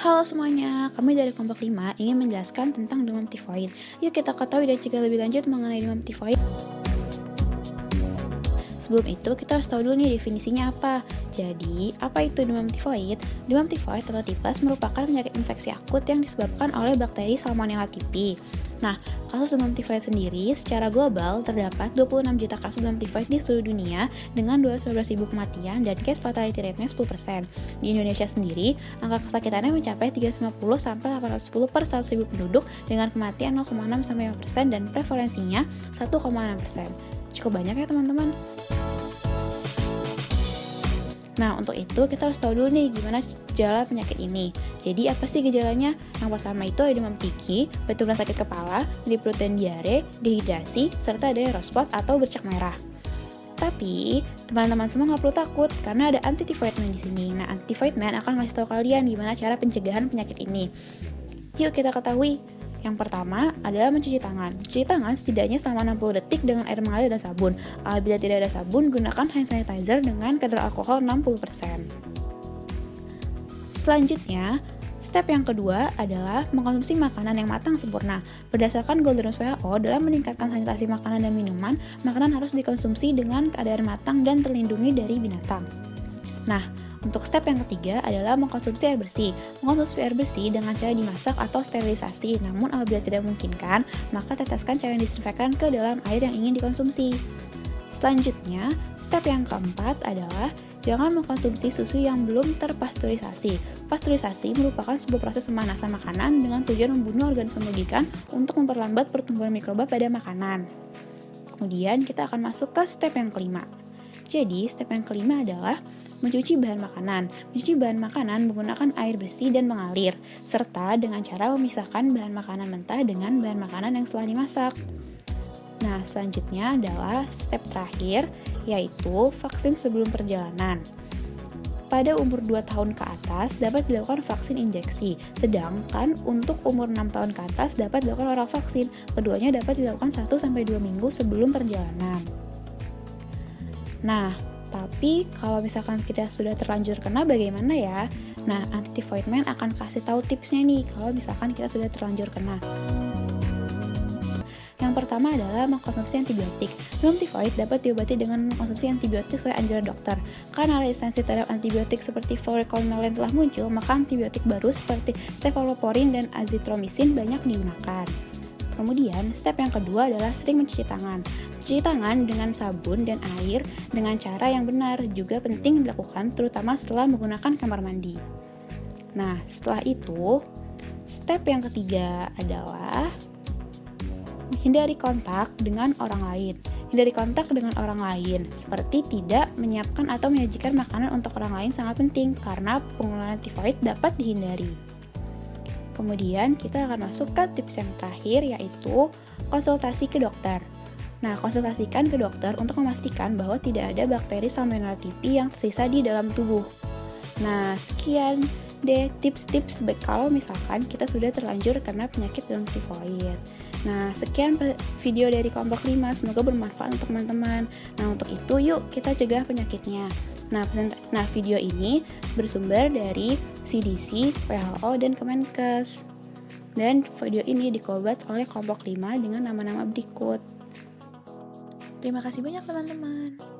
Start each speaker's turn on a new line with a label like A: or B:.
A: Halo semuanya, kami dari kelompok 5 ingin menjelaskan tentang demam tifoid. Yuk kita ketahui dan cegah lebih lanjut mengenai demam tifoid. Sebelum itu, kita harus tahu dulu nih definisinya apa. Jadi, apa itu demam tifoid? Demam tifoid atau tipes merupakan penyakit infeksi akut yang disebabkan oleh bakteri Salmonella typhi. Nah, kasus demam tifoid sendiri secara global terdapat 26 juta kasus demam tifoid di seluruh dunia dengan 211.000 kematian dan case fatality rate-nya 10%. Di Indonesia sendiri, angka kesakitannya mencapai 350 sampai 810 per 100.000 penduduk dengan kematian 0,6 sampai 5% dan prevalensinya 1,6%. Cukup banyak ya teman-teman. Nah, untuk itu kita harus tahu dulu nih gimana gejala penyakit ini. Jadi, apa sih gejalanya? Yang pertama itu ada demam tinggi, batuk dan sakit kepala, nyeri perut dan diare, dehidrasi, serta ada yellow spot atau bercak merah. Tapi, teman-teman semua nggak perlu takut karena ada anti-typhoid man di sini. Nah, anti-typhoid man akan ngasih tahu kalian gimana cara pencegahan penyakit ini. Yuk kita ketahui. Yang pertama adalah mencuci tangan. Cuci tangan setidaknya selama 60 detik dengan air mengalir dan sabun. Apabila tidak ada sabun, gunakan hand sanitizer dengan kadar alkohol 60%. Selanjutnya, step yang kedua adalah mengkonsumsi makanan yang matang sempurna. Berdasarkan Golden Rules WHO, dalam meningkatkan sanitasi makanan dan minuman, makanan harus dikonsumsi dengan keadaan matang dan terlindungi dari binatang. Nah, untuk step yang ketiga adalah mengkonsumsi air bersih. Mengkonsumsi air bersih dengan cara dimasak atau sterilisasi. Namun apabila tidak memungkinkan, maka teteskan cairan disinfektan ke dalam air yang ingin dikonsumsi. Selanjutnya, step yang keempat adalah jangan mengkonsumsi susu yang belum terpasteurisasi. Pasteurisasi merupakan sebuah proses pemanasan makanan dengan tujuan membunuh organisme membagikan untuk memperlambat pertumbuhan mikroba pada makanan. Kemudian kita akan masuk ke step yang kelima. Jadi, step yang kelima adalah mencuci bahan makanan. Mencuci bahan makanan menggunakan air bersih dan mengalir, serta dengan cara memisahkan bahan makanan mentah dengan bahan makanan yang setelah dimasak. Nah, selanjutnya adalah step terakhir, yaitu vaksin sebelum perjalanan. Pada umur 2 tahun ke atas dapat dilakukan vaksin injeksi, sedangkan untuk umur 6 tahun ke atas dapat dilakukan oral vaksin. Keduanya dapat dilakukan 1-2 minggu sebelum perjalanan. Nah, tapi kalau misalkan kita sudah terlanjur kena bagaimana ya? Nah, anti-typhoid man akan kasih tahu tipsnya nih kalau misalkan kita sudah terlanjur kena. Yang pertama adalah mengkonsumsi antibiotik. Demam tifoid dapat diobati dengan mengkonsumsi antibiotik sesuai anjuran dokter. Karena resistensi terhadap antibiotik seperti fluoroquinolone telah muncul, maka antibiotik baru seperti cefaloporin dan azithromycin banyak digunakan. Kemudian, step yang kedua adalah sering mencuci tangan. Mencuci tangan dengan sabun dan air dengan cara yang benar juga penting dilakukan, terutama setelah menggunakan kamar mandi. Nah, setelah itu, step yang ketiga adalah hindari kontak dengan orang lain. Hindari kontak dengan orang lain, seperti tidak menyiapkan atau menyajikan makanan untuk orang lain sangat penting karena penularan tifoid dapat dihindari. Kemudian kita akan masuk ke tips yang terakhir, yaitu konsultasi ke dokter. Nah, konsultasikan ke dokter untuk memastikan bahwa tidak ada bakteri Salmonella typhi yang tersisa di dalam tubuh. Nah, sekian deh tips-tips kalau misalkan kita sudah terlanjur kena penyakit demam tifoid. Nah, sekian video dari kelompok 5, semoga bermanfaat untuk teman-teman. Nah, untuk itu yuk kita cegah penyakitnya. Nah, video ini bersumber dari CDC, WHO, dan Kemenkes. Dan video ini dikobat oleh kelompok 5 dengan nama-nama berikut. Terima kasih banyak teman-teman.